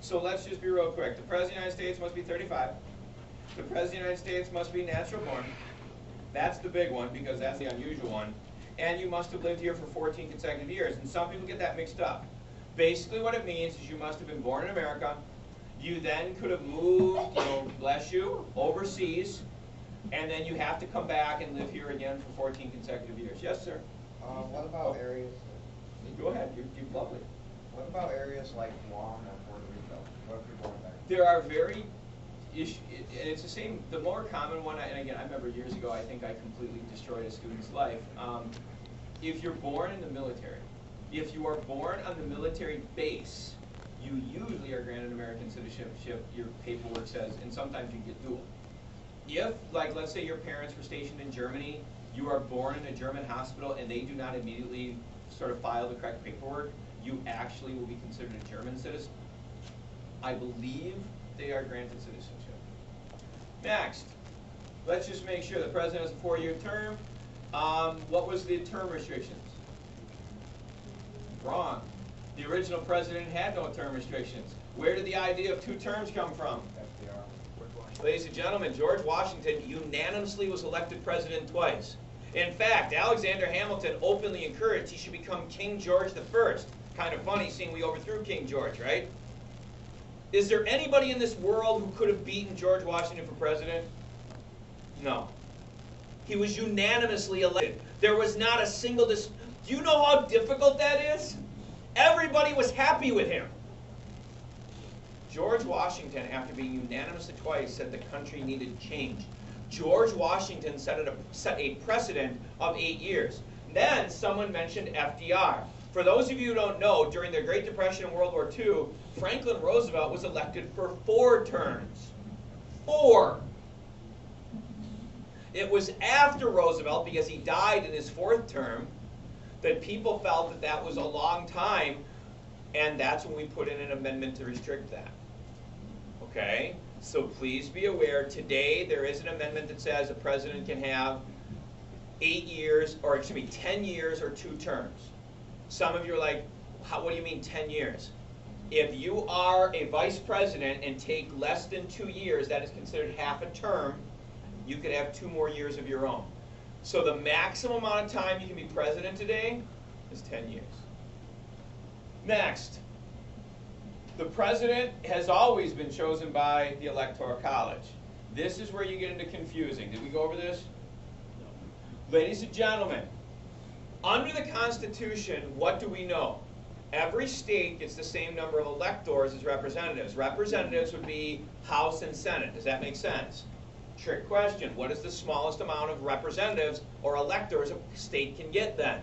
So let's just be real quick. The President of the United States must be 35. The President of the United States must be natural born. That's the big one because that's the unusual one. And you must have lived here for 14 consecutive years. And some people get that mixed up. Basically what it means is you must have been born in America. You then could have moved, bless you, overseas. And then you have to come back and live here again for 14 consecutive years. Yes, sir? What about areas? Go ahead. You're lovely. What about areas like Guam or Puerto Rico? What if you're born there? There are very and it's the same, the more common one, and again, I remember years ago, I think I completely destroyed a student's life. If you're born in the military, if you are born on the military base, you usually are granted American citizenship, your paperwork says, and sometimes you get dual. If, like, let's say your parents were stationed in Germany, you are born in a German hospital and they do not immediately sort of file the correct paperwork, you actually will be considered a German citizen. I believe they are granted citizenship. Next, let's just make sure the president has a 4-year term. What was the term restrictions? Wrong. The original president had no term restrictions. Where did the idea of 2 terms come from? FDR. Ladies and gentlemen, George Washington unanimously was elected president twice. In fact, Alexander Hamilton openly encouraged he should become King George I. Kind of funny seeing we overthrew King George, right? Is there anybody in this world who could have beaten George Washington for president? No. He was unanimously elected. There was not a single do you know how difficult that is? Everybody was happy with him. George Washington, after being unanimously twice, said the country needed change. George Washington set a precedent of 8 years. Then someone mentioned FDR. For those of you who don't know, during the Great Depression and World War II, Franklin Roosevelt was elected for 4 terms. 4. It was after Roosevelt, because he died in his 4th term, that people felt that that was a long time, and that's when we put in an amendment to restrict that. Okay? So please be aware, today there is an amendment that says a president can have 8 years, or excuse me, 10 years or 2 terms. Some of you are like, what do you mean 10 years? If you are a vice president and take less than 2 years, that is considered half a term, you could have 2 more years of your own. So the maximum amount of time you can be president today is 10 years. Next, the president has always been chosen by the Electoral College. This is where you get into confusing. Did we go over this? No. Ladies and gentlemen, under the Constitution, what do we know? Every state gets the same number of electors as representatives. Representatives would be House and Senate. Does that make sense? Trick question. What is the smallest amount of representatives or electors a state can get then?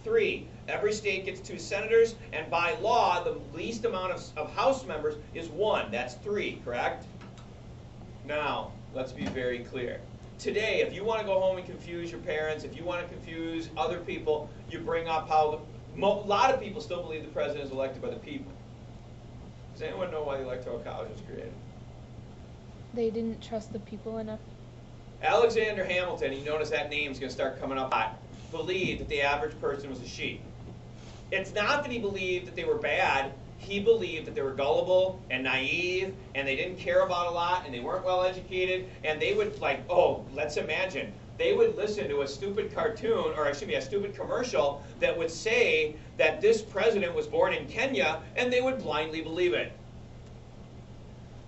3. Every state gets 2 senators, and by law, the least amount of House members is 1. That's 3, correct? Now, let's be very clear. Today, if you want to go home and confuse your parents, if you want to confuse other people, you bring up how a lot of people still believe the president is elected by the people. Does anyone know why the Electoral College was created? They didn't trust the people enough. Alexander Hamilton, you notice that name's going to start coming up hot, believed that the average person was a sheep. It's not that he believed that they were bad. He believed that they were gullible and naive, and they didn't care about a lot, and they weren't well educated, and they would, like, oh, let's imagine, they would listen to a stupid cartoon, or excuse me, a stupid commercial that would say that this president was born in Kenya, and they would blindly believe it.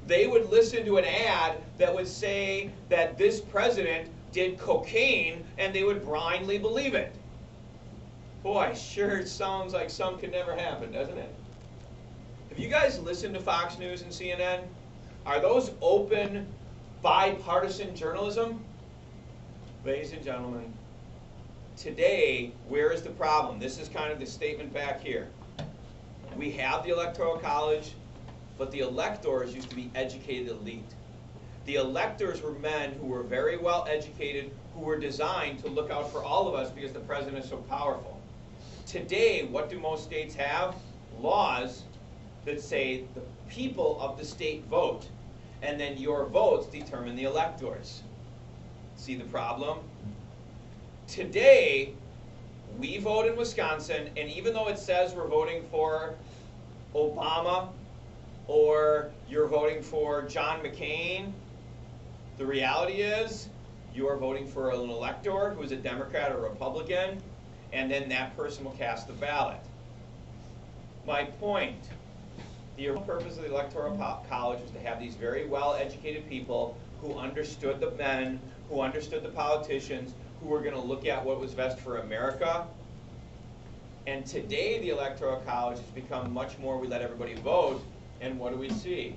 They would listen to an ad that would say that this president did cocaine, and they would blindly believe it. Boy, sure sounds like some could never happen, doesn't it? Have you guys listened to Fox News and CNN? Are those open, bipartisan journalism? Ladies and gentlemen, today, where is the problem? This is kind of the statement back here. We have the Electoral College, but the electors used to be educated elite. The electors were men who were very well educated, who were designed to look out for all of us because the president is so powerful. Today, what do most states have? Laws that say the people of the state vote, and then your votes determine the electors. See the problem? Today, we vote in Wisconsin, and even though it says we're voting for Obama or you're voting for John McCain, the reality is you are voting for an elector who is a Democrat or Republican, and then that person will cast the ballot. My point, the purpose of the Electoral College was to have these very well-educated people who understood the men, who understood the politicians, who were going to look at what was best for America. And today the Electoral College has become much more, we let everybody vote, and what do we see?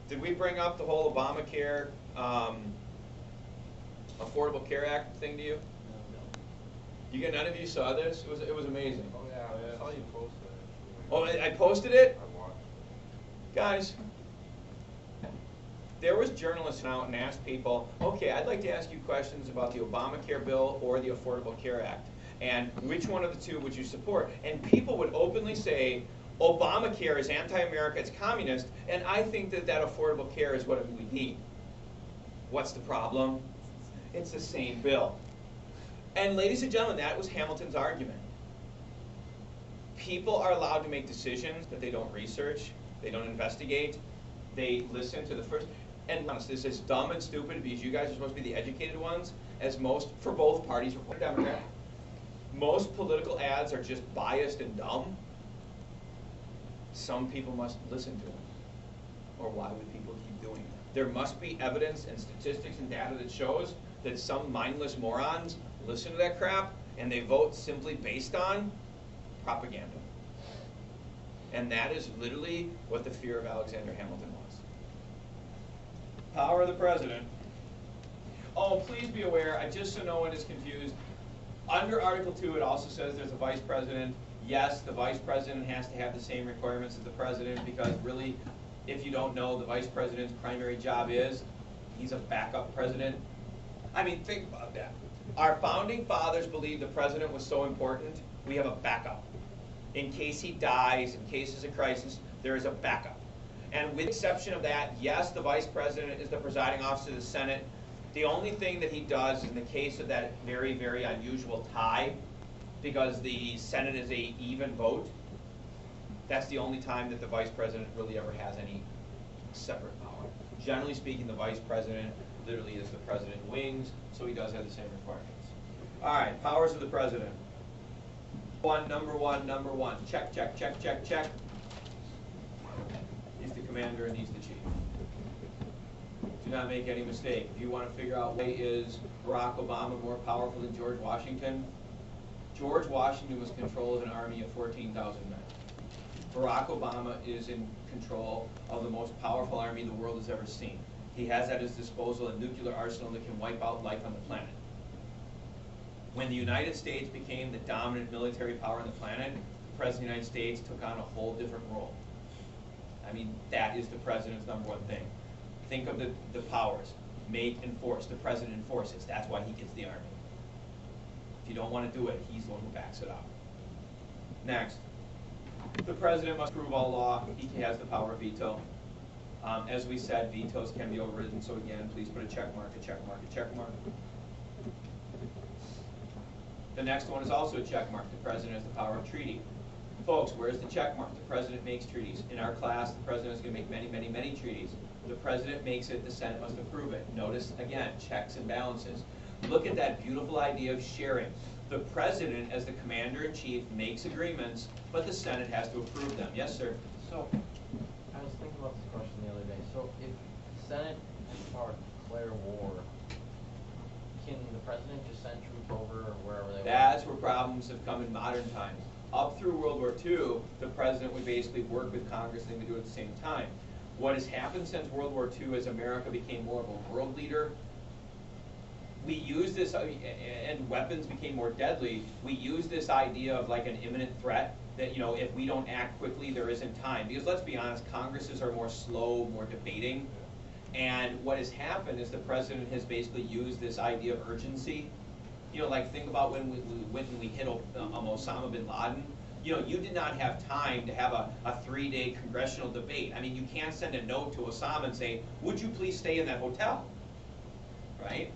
Did we bring up the whole Obamacare, Affordable Care Act thing to you? None of you saw this? It was amazing. Oh yeah, I saw you post it. Oh, I posted it? I watched Guys, there was journalists out and asked people, okay, I'd like to ask you questions about the Obamacare bill or the Affordable Care Act, and which one of the two would you support? And people would openly say, Obamacare is anti-America, it's communist, and I think that Affordable Care is what we need. What's the problem? It's the same bill. And ladies and gentlemen, that was Hamilton's argument. People are allowed to make decisions that they don't research, they don't investigate, they listen to the first, and honestly, this is dumb and stupid because you guys are supposed to be the educated ones, as most, for both parties, Republican, Democrat. Most political ads are just biased and dumb. Some people must listen to them, or why would people keep doing it? There must be evidence and statistics and data that shows that some mindless morons listen to that crap and they vote simply based on propaganda. And that is literally what the fear of Alexander Hamilton was. Power of the president. Oh, please be aware, just so no one is confused, under Article 2 it also says there's a vice president. Yes, the vice president has to have the same requirements as the president because really, if you don't know, the vice president's primary job is, he's a backup president. I mean, think about that. Our founding fathers believed the president was so important, we have a backup. In case he dies, in case there's a crisis, there is a backup. And with the exception of that, yes, the vice president is the presiding officer of the Senate. The only thing that he does in the case of that very, very unusual tie, because the Senate is an even vote, that's the only time that the vice president really ever has any separate power. Generally speaking, the vice president literally is the president in wings, so he does have the same requirements. All right, powers of the president. Number one. Check, check, check, check, check. He's the commander and he's the chief. Do not make any mistake. If you want to figure out why is Barack Obama more powerful than George Washington, George Washington was in control of an army of 14,000 men. Barack Obama is in control of the most powerful army the world has ever seen. He has at his disposal a nuclear arsenal that can wipe out life on the planet. When the United States became the dominant military power on the planet, the President of the United States took on a whole different role. I mean, that is the President's number one thing. Think of the powers. Make and force. The President enforces. That's why he gets the army. If you don't want to do it, he's the one who backs it up. Next. The President must approve all law. He has the power of veto. As we said, vetoes can be overridden, so again, please put a check mark, a check mark, a check mark. The next one is also a check mark. The President has the power of treaty. Folks, where's the check mark? The President makes treaties. In our class, the President is going to make many, many, many treaties. The President makes it, the Senate must approve it. Notice, again, checks and balances. Look at that beautiful idea of sharing. The President, as the Commander-in-Chief, makes agreements, but the Senate has to approve them. Yes, sir? So, I was thinking about this question the other day. So, if the Senate has power to declare war, can the President just send troops over or wherever they want? That's where problems have come in modern times. Up through World War II, the President would basically work with Congress and they would do it at the same time. What has happened since World War II as America became more of a world leader, we use this, and weapons became more deadly, we use this idea of like an imminent threat that, you know, if we don't act quickly, there isn't time. Because let's be honest, Congresses are more slow, more debating. And what has happened is the President has basically used this idea of urgency. You know, like think about when we hit Osama bin Laden. You know, you did not have time to have a 3-day congressional debate. I mean, you can't send a note to Osama and say, would you please stay in that hotel? Right?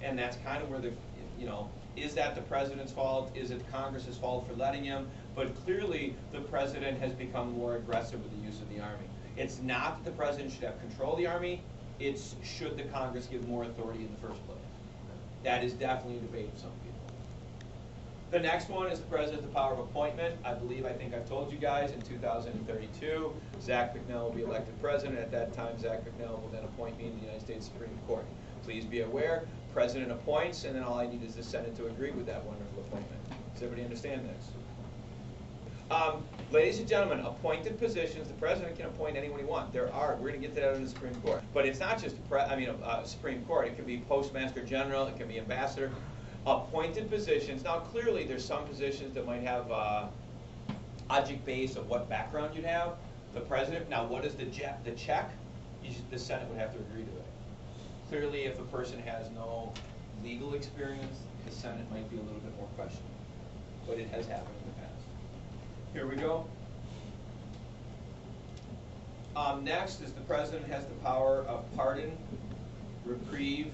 And that's kind of where the, you know, Is that the president's fault? Is it Congress's fault for letting him? But clearly, the president has become more aggressive with the use of the Army. It's not that the president should have control of the Army, it's should the Congress give more authority in the first place. That is definitely a debate of some people. The next one is the president the power of appointment. I think I've told you guys in 2032, Zach McNell will be elected president. At that time, Zach McNell will then appoint me in the United States Supreme Court. Please be aware, president appoints, and then all I need is the Senate to agree with that wonderful appointment. Does everybody understand this? Ladies and gentlemen, appointed positions, the president can appoint anyone he wants. We're going to get to that in the Supreme Court. But it's not just Supreme Court. It can be Postmaster General, it can be Ambassador. Appointed positions, now clearly there's some positions that might have object base of what background you'd have. The president, now what is the check? The Senate would have to agree to it. Clearly if a person has no legal experience, the Senate might be a little bit more questionable. But it has happened in the past. Here we go. Next is the president has the power of pardon, reprieve,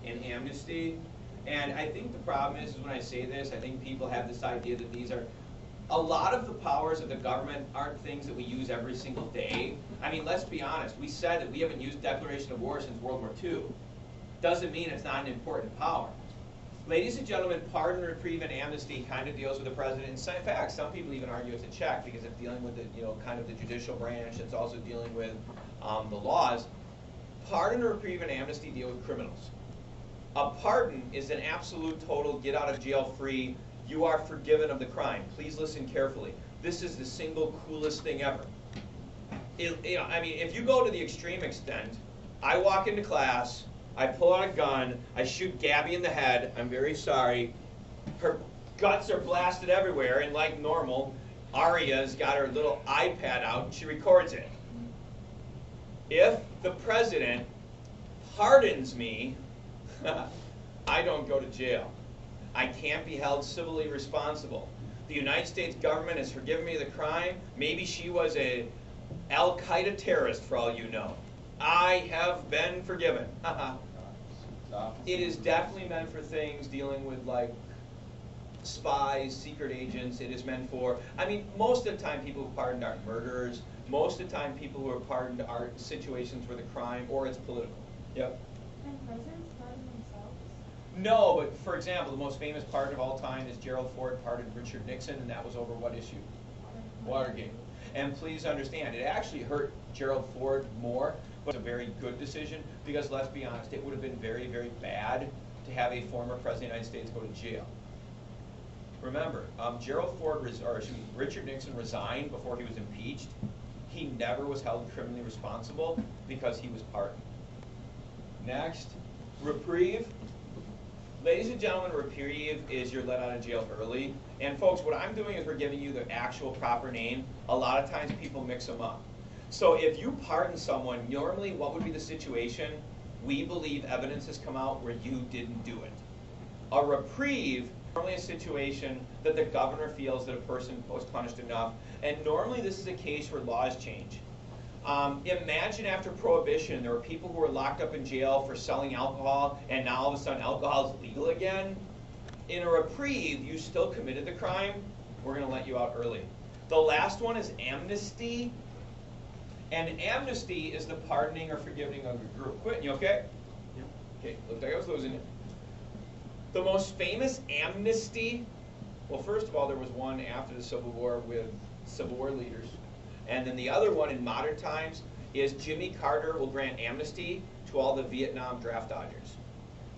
and amnesty. And I think the problem is when I say this, I think people have this idea that these are, a lot of the powers of the government aren't things that we use every single day. I mean, let's be honest, we said that we haven't used declaration of war since World War II. Doesn't mean it's not an important power. Ladies and gentlemen, pardon, reprieve, and amnesty kind of deals with the president. In fact, some people even argue it's a check because it's dealing with the, kind of the judicial branch. It's also dealing with the laws. Pardon, reprieve, and amnesty deal with criminals. A pardon is an absolute total get out of jail free, you are forgiven of the crime. Please listen carefully. This is the single coolest thing ever. I mean, if you go to the extreme extent, I walk into class, I pull out a gun, I shoot Gabby in the head, I'm very sorry, her guts are blasted everywhere, and like normal, Aria's got her little iPad out and she records it. If the president pardons me, I don't go to jail. I can't be held civilly responsible. The United States government has forgiven me the crime. Maybe she was a Al-Qaeda terrorist for all you know. I have been forgiven. It is definitely meant for things dealing with like spies, secret agents. It is meant for, I mean, most of the time people who are pardoned aren't murderers. Most of the time people who are pardoned are situations where the crime, or it's political. Yep. Can presidents pardon themselves? No, but for example, the most famous pardon of all time is Gerald Ford pardoned Richard Nixon, and that was over what issue? Watergate. And please understand, it actually hurt Gerald Ford more, but it's a very good decision because let's be honest, it would have been very, very bad to have a former president of the United States go to jail. Remember, Richard Nixon resigned before he was impeached. He never was held criminally responsible because he was pardoned. Next, reprieve. Ladies and gentlemen, reprieve is you're let out of jail early. And folks, what I'm doing is we're giving you the actual proper name. A lot of times people mix them up. So if you pardon someone, normally what would be the situation? We believe evidence has come out where you didn't do it. A reprieve, normally a situation that the governor feels that a person was punished enough. And normally this is a case where laws change. Imagine after Prohibition, there were people who were locked up in jail for selling alcohol, and now all of a sudden alcohol is legal again. In a reprieve, you still committed the crime, we're going to let you out early. The last one is amnesty. And amnesty is the pardoning or forgiving of a group. Quentin, you okay? Yeah. Okay, looked like I was losing it. The most famous amnesty, well, first of all, there was one after the Civil War with Civil War leaders. And then the other one in modern times is Jimmy Carter will grant amnesty to all the Vietnam draft dodgers.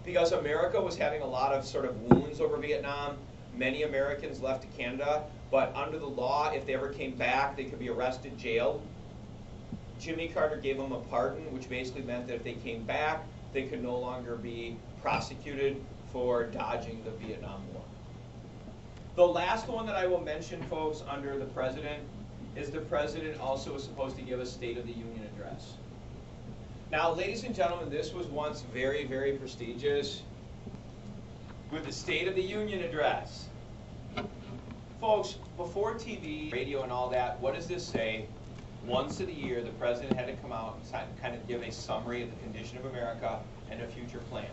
Because America was having a lot of sort of wounds over Vietnam, many Americans left to Canada, but under the law, if they ever came back, they could be arrested, jailed. Jimmy Carter gave them a pardon, which basically meant that if they came back, they could no longer be prosecuted for dodging the Vietnam War. The last one that I will mention, folks, under the president is the president also is supposed to give a State of the Union address. Now, ladies and gentlemen, this was once very, very prestigious with the State of the Union address. Folks, before TV, radio, and all that, what does this say? Once a year, the president had to come out and kind of give a summary of the condition of America and a future plan.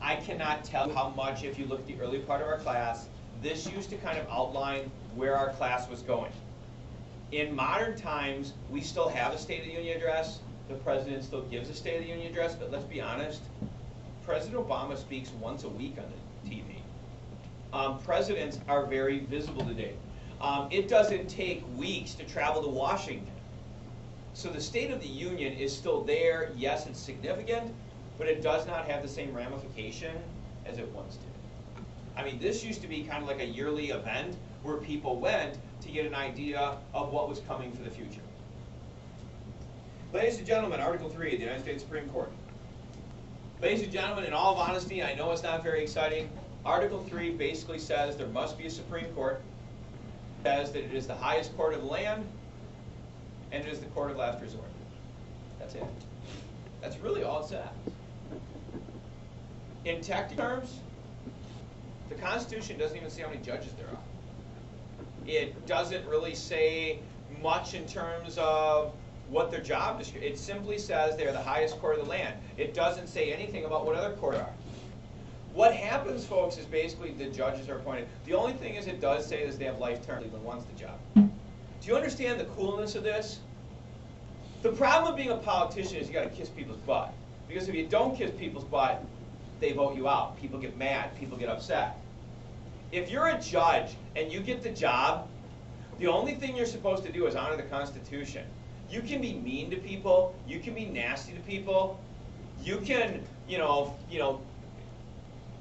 I cannot tell how much, if you look at the early part of our class, this used to kind of outline where our class was going. In modern times, we still have a State of the Union address. The president still gives a State of the Union address, but let's be honest, President Obama speaks once a week on the TV. Presidents are very visible today. It doesn't take weeks to travel to Washington. So the State of the Union is still there. Yes, it's significant, but it does not have the same ramification as it once did. I mean, this used to be kind of like a yearly event where people went to get an idea of what was coming for the future. Ladies and gentlemen, Article 3 of the United States Supreme Court. Ladies and gentlemen, in all honesty, I know it's not very exciting. Article 3 basically says there must be a Supreme Court. It says that it is the highest court of the land, and it is the court of last resort. That's it. That's really all it says. In technical terms, the Constitution doesn't even say how many judges there are. It doesn't really say much in terms of what their job description. It simply says they're the highest court of the land. It doesn't say anything about what other courts are. What happens, folks, is basically the judges are appointed. The only thing is it does say is they have life term. Cleveland wants the job. Do you understand the coolness of this? The problem with being a politician is you got to kiss people's butt. Because if you don't kiss people's butt, they vote you out. People get mad. People get upset. If you're a judge and you get the job, the only thing you're supposed to do is honor the Constitution. You can be mean to people. You can be nasty to people. You can,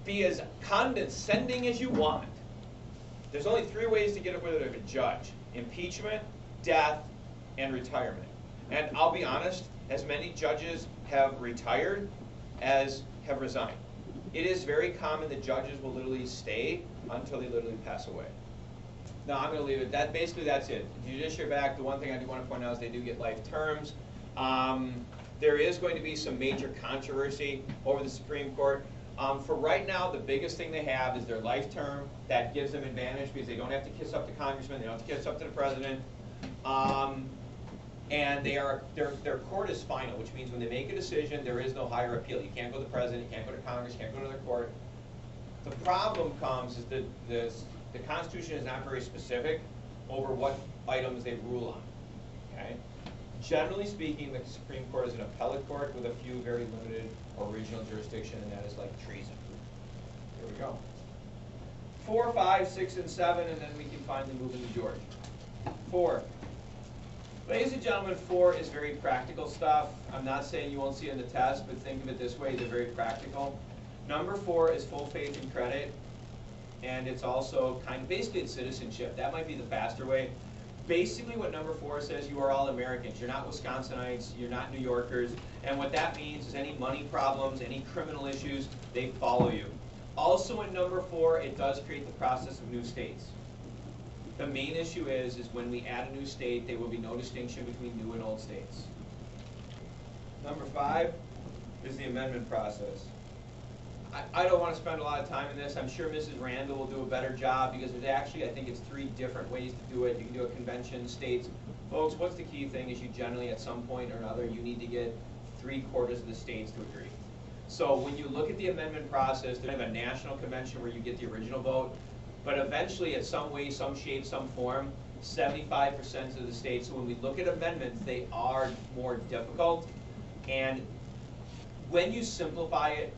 be as condescending as you want. There's only 3 ways to get rid of a judge: impeachment, death, and retirement. And I'll be honest, as many judges have retired as have resigned. It is very common that judges will literally stay until they literally pass away. Now, I'm going to leave it. Basically, that's it. The judiciary back, the one thing I do want to point out is they do get life terms. There is going to be some major controversy over the Supreme Court. For right now, the biggest thing they have is their life term. That gives them advantage because they don't have to kiss up to congressmen, they don't have to kiss up to the president. And their court is final, which means when they make a decision, there is no higher appeal. You can't go to the president, you can't go to Congress, you can't go to the court. The problem comes is that the Constitution is not very specific over what items they rule on. Okay? Generally speaking, the Supreme Court is an appellate court with a few very limited original jurisdiction, and that is like treason. Here we go. 4, 5, 6, and 7, and then we can finally move into George. 4. Ladies and gentlemen, 4 is very practical stuff. I'm not saying you won't see it in the test, but think of it this way, they're very practical. Number 4 is full faith and credit, and it's also basically it's citizenship. That might be the faster way. Basically what number 4 says, you are all Americans. You're not Wisconsinites, you're not New Yorkers, and what that means is any money problems, any criminal issues, they follow you. Also in number 4, it does create the process of new states. The main issue is when we add a new state, there will be no distinction between new and old states. Number 5 is the amendment process. I don't want to spend a lot of time in this. I'm sure Mrs. Randall will do a better job because there's actually, I think it's 3 different ways to do it. You can do a convention, states. Folks, what's the key thing is you generally, at some point or another, you need to get 3/4 of the states to agree. So when you look at the amendment process, there's a national convention where you get the original vote, but eventually, in some way, some shape, some form, 75% of the states. So when we look at amendments, they are more difficult. And when you simplify it,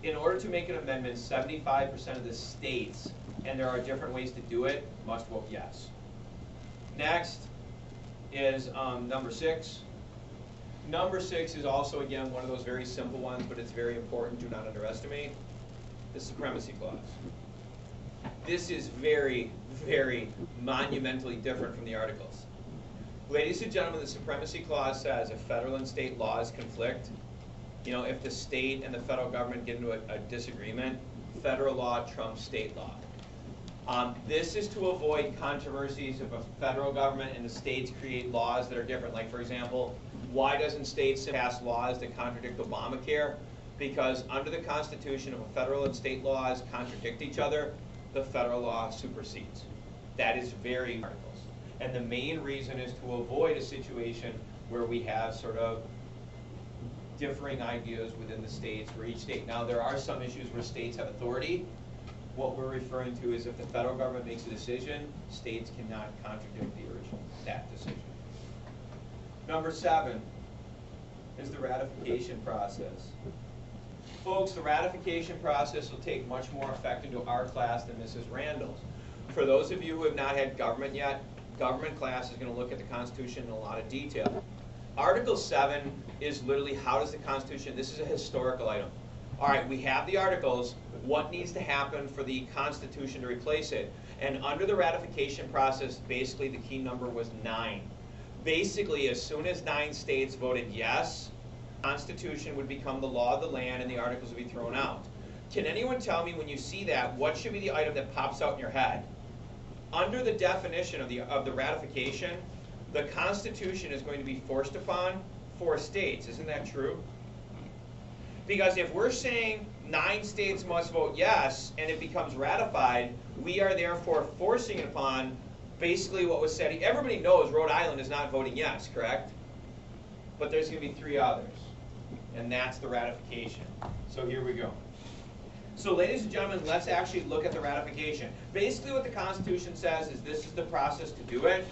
in order to make an amendment, 75% of the states, and there are different ways to do it, must vote yes. Next is number 6. Number 6 is also, again, one of those very simple ones, but it's very important. Do not underestimate the Supremacy Clause. This is very, very monumentally different from the Articles. Ladies and gentlemen, the Supremacy Clause says if federal and state laws conflict, if the state and the federal government get into a disagreement, federal law trumps state law. This is to avoid controversies if a federal government and the states create laws that are different. Like, for example, why doesn't states pass laws that contradict Obamacare? Because under the Constitution, if a federal and state laws contradict each other, the federal law supersedes. That is very Articles. And the main reason is to avoid a situation where we have sort of differing ideas within the states for each state. Now, there are some issues where states have authority. What we're referring to is if the federal government makes a decision, states cannot contradict that decision. Number 7 is the ratification process. Folks, the ratification process will take much more effect into our class than Mrs. Randall's. For those of you who have not had government yet, government class is going to look at the Constitution in a lot of detail. Article 7 is literally how does the Constitution, this is a historical item. All right, we have the articles. What needs to happen for the Constitution to replace it? And under the ratification process, basically the key number was 9. Basically, as soon as 9 states voted yes, the Constitution would become the law of the land and the articles would be thrown out. Can anyone tell me when you see that, what should be the item that pops out in your head? Under the definition of the ratification, the Constitution is going to be forced upon 4 states. Isn't that true? Because if we're saying 9 states must vote yes and it becomes ratified, we are therefore forcing it upon basically what was said. Everybody knows Rhode Island is not voting yes, correct? But there's going to be 3 others. And that's the ratification. So here we go. So ladies and gentlemen, let's actually look at the ratification. Basically what the Constitution says is this is the process to do it.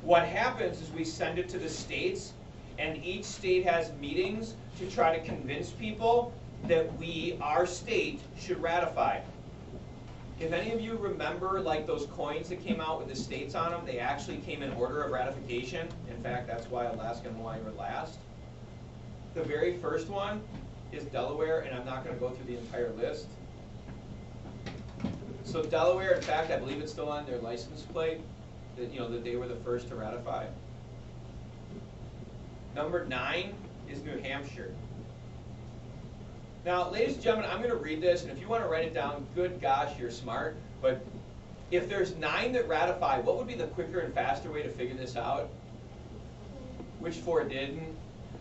What happens is we send it to the states, and each state has meetings to try to convince people that our state should ratify. If any of you remember like those coins that came out with the states on them, they actually came in order of ratification. In fact, that's why Alaska and Hawaii were last. The very first one is Delaware, and I'm not going to go through the entire list. So Delaware, in fact, I believe it's still on their license plate, that they were the first to ratify. Number 9 is New Hampshire. Now, ladies and gentlemen, I'm going to read this, and if you want to write it down, good gosh, you're smart. But if there's 9 that ratify, what would be the quicker and faster way to figure this out? Which 4 didn't?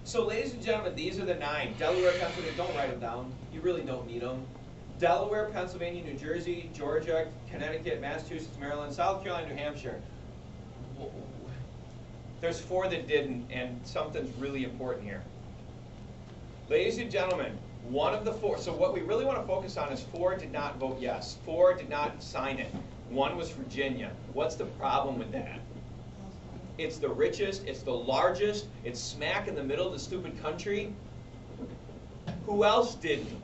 So, ladies and gentlemen, these are the 9. Delaware, Pennsylvania, don't write them down. You really don't need them. Delaware, Pennsylvania, New Jersey, Georgia, Connecticut, Massachusetts, Maryland, South Carolina, New Hampshire. There's 4 that didn't, and something's really important here. Ladies and gentlemen, one of the 4, so what we really want to focus on is 4 did not vote yes. 4 did not sign it. 1 was Virginia. What's the problem with that? It's the richest, it's the largest, it's smack in the middle of the stupid country. Who else didn't?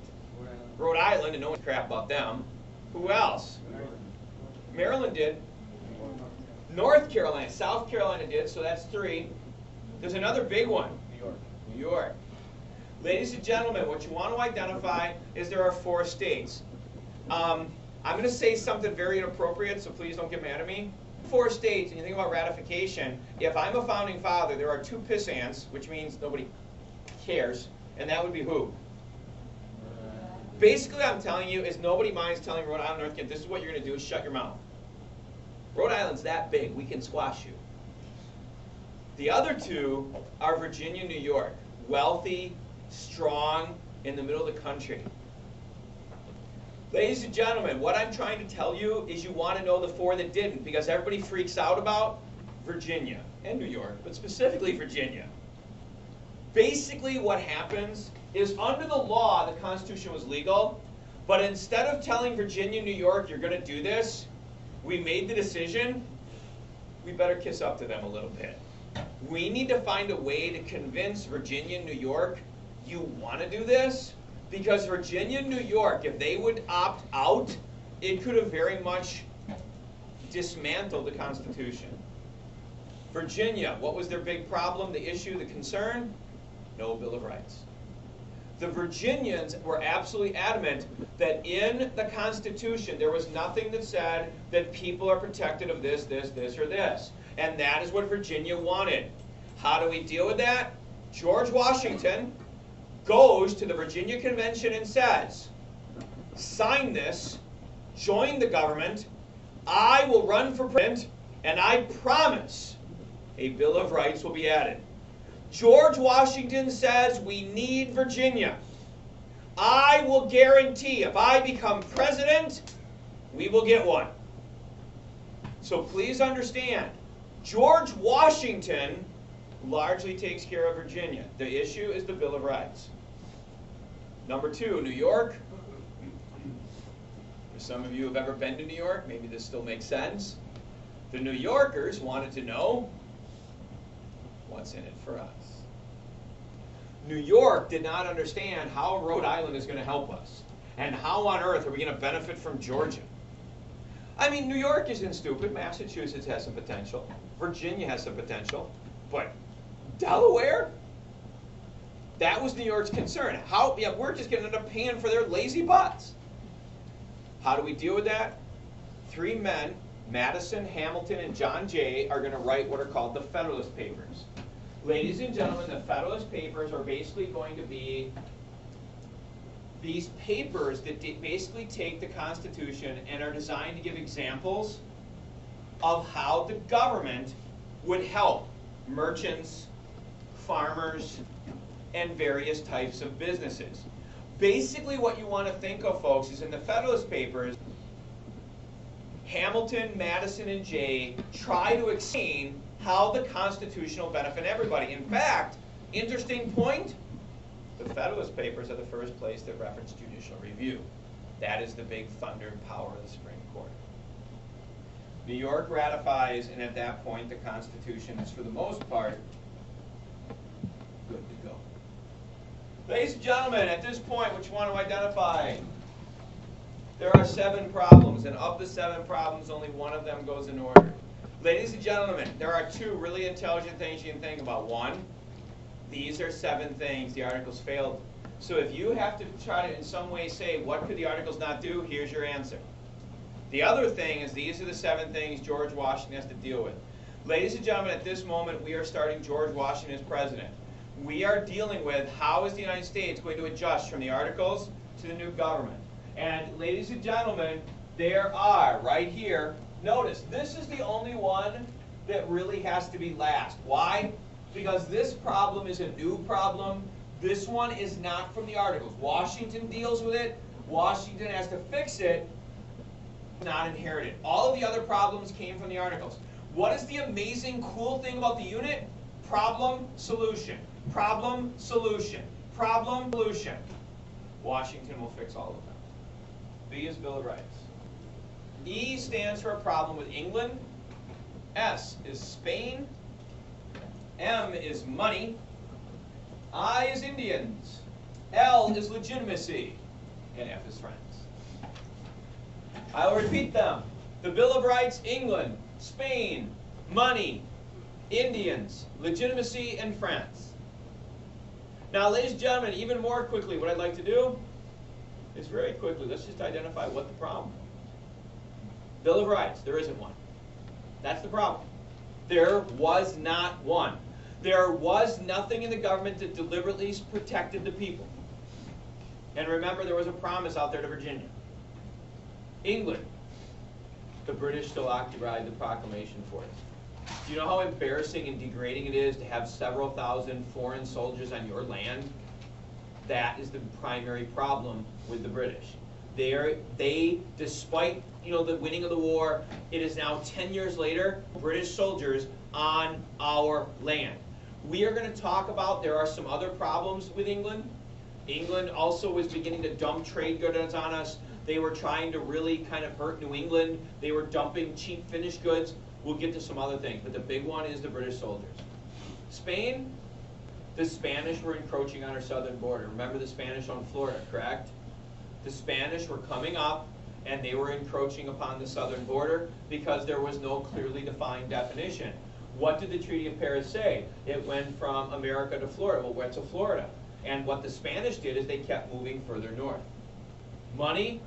Rhode Island, and no one crap about them. Who else? Maryland did. North Carolina, South Carolina did, so that's 3. There's another big one. New York. Ladies and gentlemen, what you want to identify is there are 4 states. I'm going to say something very inappropriate, so please don't get mad at me. 4 states, and you think about ratification, if I'm a founding father, there are 2 pissants, which means nobody cares, and that would be who? Basically, I'm telling you is nobody minds telling Rhode Island, North Carolina, this is what you're going to do, is shut your mouth. Rhode Island's that big, we can squash you. The other 2 are Virginia, New York. Wealthy, strong, in the middle of the country. Ladies and gentlemen, what I'm trying to tell you is you want to know the 4 that didn't, because everybody freaks out about Virginia and New York, but specifically Virginia. Basically what happens is under the law, the Constitution was legal, but instead of telling Virginia, New York, you're going to do this, we made the decision, we better kiss up to them a little bit. We need to find a way to convince Virginia and New York, you want to do this? Because Virginia and New York, if they would opt out, it could have very much dismantled the Constitution. Virginia, what was their big problem, the issue, the concern? No Bill of Rights. The Virginians were absolutely adamant that in the Constitution there was nothing that said that people are protected of this, this, this, or this. And that is what Virginia wanted. How do we deal with that? George Washington goes to the Virginia Convention and says, sign this, join the government, I will run for president, and I promise a Bill of Rights will be added. George Washington says we need Virginia. I will guarantee if I become president, we will get one. So please understand, George Washington largely takes care of Virginia. The issue is the Bill of Rights. Number 2, New York. For some of you who have ever been to New York, maybe this still makes sense. The New Yorkers wanted to know what's in it for us. New York did not understand how Rhode Island is going to help us. And how on earth are we going to benefit from Georgia? I mean, New York isn't stupid. Massachusetts has some potential. Virginia has some potential. But Delaware? That was New York's concern. How? Yeah, we're just going to end up paying for their lazy butts. How do we deal with that? 3 men, Madison, Hamilton, and John Jay, are going to write what are called the Federalist Papers. Ladies and gentlemen, the Federalist Papers are basically going to be these papers that basically take the Constitution and are designed to give examples of how the government would help merchants, farmers, and various types of businesses. Basically what you want to think of, folks, is in the Federalist Papers, Hamilton, Madison, and Jay try to explain how the Constitution will benefit everybody. In fact, interesting point, the Federalist Papers are the first place that reference judicial review. That is the big thunder and power of the Supreme Court. New York ratifies, and at that point, the Constitution is, for the most part, good to go. Ladies and gentlemen, at this point, what you want to identify, there are 7 problems, and of the 7 problems, only one of them goes in order. Ladies and gentlemen, there are 2 really intelligent things you can think about. 1, these are 7 things the Articles failed. So if you have to try to in some way say, what could the Articles not do? Here's your answer. The other thing is, these are the 7 things George Washington has to deal with. Ladies and gentlemen, at this moment, we are starting George Washington as president. We are dealing with how is the United States going to adjust from the Articles to the new government. And ladies and gentlemen, there are, right here, notice, this is the only one that really has to be last. Why? Because this problem is a new problem. This one is not from the Articles. Washington deals with it. Washington has to fix it. Not inherited. All of the other problems came from the Articles. What is the amazing, cool thing about the unit? Problem, solution. Problem, solution. Problem, solution. Washington will fix all of them. B is Bill of Rights. E stands for a problem with England. S is Spain. M is money. I is Indians. L is legitimacy. And F is friends. I'll repeat them. The Bill of Rights, England, Spain, money, Indians, legitimacy, and France. Now, ladies and gentlemen, even more quickly, what I'd like to do is very quickly, let's just identify what the problem is. Bill of Rights, there isn't one. That's the problem. There was not one. There was nothing in the government that deliberately protected the people. And remember, there was a promise out there to Virginia. England, the British still occupied the proclamation for it. Do you know how embarrassing and degrading it is to have several thousand foreign soldiers on your land? That is the primary problem with the British. They, despite the winning of the war, it is now 10 years later, British soldiers on our land. We are going to talk about, there are some other problems with England. England also was beginning to dump trade goods on us. They were trying to really kind of hurt New England. They were dumping cheap finished goods. We'll get to some other things, but the big one is the British soldiers. Spain, the Spanish were encroaching on our southern border. Remember the Spanish on Florida, correct? The Spanish were coming up and they were encroaching upon the southern border because there was no clearly defined definition. What did the Treaty of Paris say? It went from America to Florida. Well, went to Florida. And what the Spanish did is they kept moving further north. Money,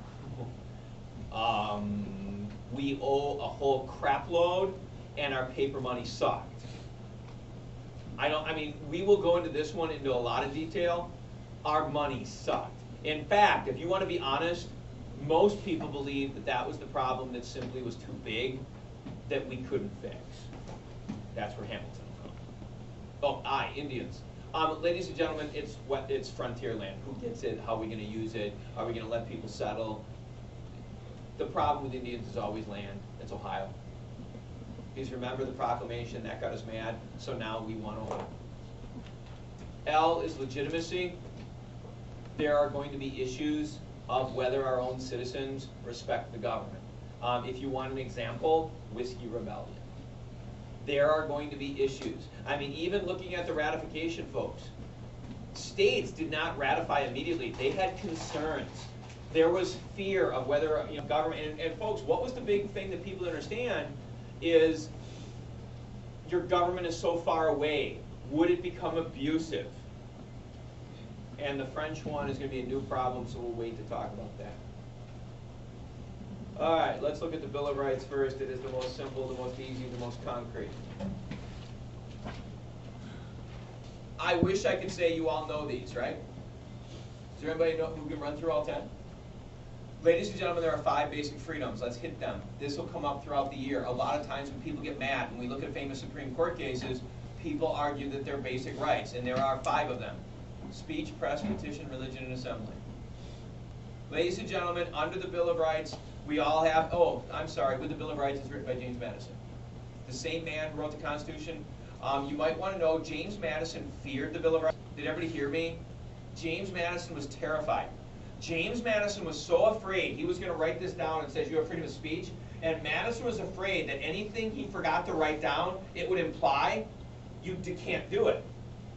we owe a whole crap load, and our paper money sucked. We will go into this one into a lot of detail. Our money sucked. In fact, if you want to be honest, most people believe that that was the problem that simply was too big, that we couldn't fix. That's where Hamilton will come. Indians. Ladies and gentlemen, it's frontier land. Who gets it? How are we going to use it? Are we going to let people settle? The problem with Indians is always land. It's Ohio. Because remember the proclamation, that got us mad, so now we want to. L is legitimacy. There are going to be issues of whether our own citizens respect the government. If you want an example, Whiskey Rebellion. There are going to be issues. I mean, even looking at the ratification, folks, states did not ratify immediately. They had concerns. There was fear of whether, government, and folks, what was the big thing that people understand is your government is so far away. Would it become abusive? And the French one is going to be a new problem, so we'll wait to talk about that. All right, let's look at the Bill of Rights first. It is the most simple, the most easy, the most concrete. I wish I could say you all know these, right? Does there anybody know who can run through all 10? Ladies and gentlemen, there are 5 basic freedoms. Let's hit them. This will come up throughout the year. A lot of times when people get mad, when we look at famous Supreme Court cases, people argue that they're basic rights, and there are 5 of them. Speech, press, petition, religion, and assembly. Ladies and gentlemen, under the Bill of Rights, we all have, with the Bill of Rights, it's written by James Madison. The same man who wrote the Constitution. You might want to know, James Madison feared the Bill of Rights. Did everybody hear me? James Madison was terrified. James Madison was so afraid he was going to write this down and says you have freedom of speech, and Madison was afraid that anything he forgot to write down, it would imply you can't do it.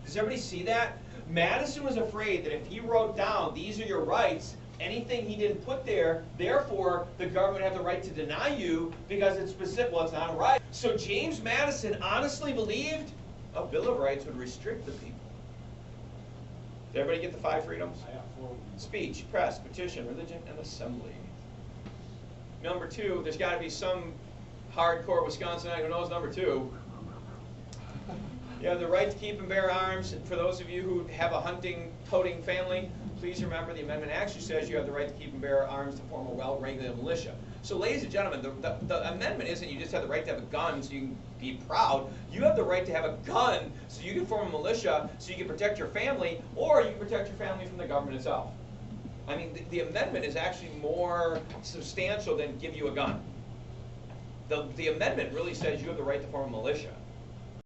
Does everybody see that? Madison was afraid that if he wrote down, these are your rights, anything he didn't put there, therefore the government would have the right to deny you because it's specific, well, it's not a right. So James Madison honestly believed a Bill of Rights would restrict the people. Did everybody get the 5 freedoms? I got 4. Speech, press, petition, religion, and assembly. Number 2, there's got to be some hardcore Wisconsinite who knows number 2. You have the right to keep and bear arms. And for those of you who have a hunting, toting family, please remember the amendment actually says you have the right to keep and bear arms to form a well-regulated militia. So ladies and gentlemen, the amendment isn't you just have the right to have a gun so you can be proud. You have the right to have a gun so you can form a militia so you can protect your family, or you can protect your family from the government itself. I mean, the amendment is actually more substantial than give you a gun. The amendment really says you have the right to form a militia.